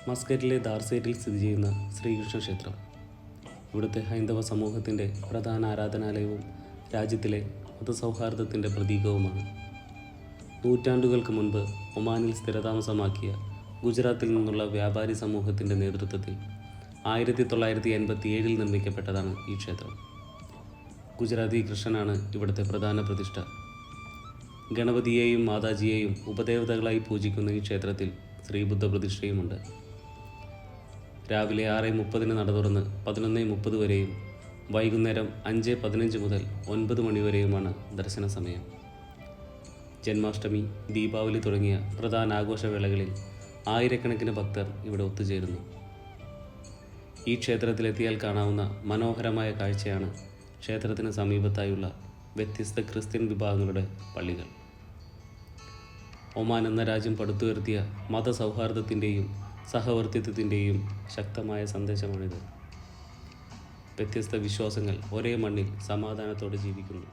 മസ്കറ്റിലെ ദാർസേറ്റിൽ സ്ഥിതി ചെയ്യുന്ന ശ്രീകൃഷ്ണ ക്ഷേത്രം ഇവിടുത്തെ ഹൈന്ദവ സമൂഹത്തിൻ്റെ പ്രധാന ആരാധനാലയവും രാജ്യത്തിലെ മതസൗഹാർദ്ദത്തിൻ്റെ പ്രതീകവുമാണ്. നൂറ്റാണ്ടുകൾക്ക് മുൻപ് ഒമാനിൽ സ്ഥിരതാമസമാക്കിയ ഗുജറാത്തിൽ നിന്നുള്ള വ്യാപാരി സമൂഹത്തിൻ്റെ നേതൃത്വത്തിൽ 1987 നിർമ്മിക്കപ്പെട്ടതാണ് ഈ ക്ഷേത്രം. ഗുജറാത്തി കൃഷ്ണനാണ് ഇവിടുത്തെ പ്രധാന പ്രതിഷ്ഠ. ഗണപതിയെയും മാതാജിയെയും ഉപദേവതകളായി പൂജിക്കുന്ന ഈ ക്ഷേത്രത്തിൽ ശ്രീബുദ്ധ പ്രതിഷ്ഠയുമുണ്ട്. രാവിലെ 6:30 നട തുറന്ന് 11:30 വരെയും വൈകുന്നേരം 5:15 മുതൽ 9 മണി വരെയുമാണ് ദർശന സമയം. ജന്മാഷ്ടമി, ദീപാവലി തുടങ്ങിയ പ്രധാന ആഘോഷവേളകളിൽ ആയിരക്കണക്കിന് ഭക്തർ ഇവിടെ ഒത്തുചേരുന്നു. ഈ ക്ഷേത്രത്തിലെത്തിയാൽ കാണാവുന്ന മനോഹരമായ കാഴ്ചയാണ് ക്ഷേത്രത്തിന് സമീപത്തായുള്ള വ്യത്യസ്ത ക്രിസ്ത്യൻ വിഭാഗങ്ങളുടെ പള്ളികൾ. ഒമാൻ എന്ന രാജ്യം പടുത്തുയർത്തിയ മതസൗഹാർദ്ദത്തിൻ്റെയും സഹവർത്തിത്വത്തിൻ്റെയും ശക്തമായ സന്ദേശമാണിത്. വ്യത്യസ്ത വിശ്വാസങ്ങൾ ഒരേ മണ്ണിൽ സമാധാനത്തോടെ ജീവിക്കുന്നു.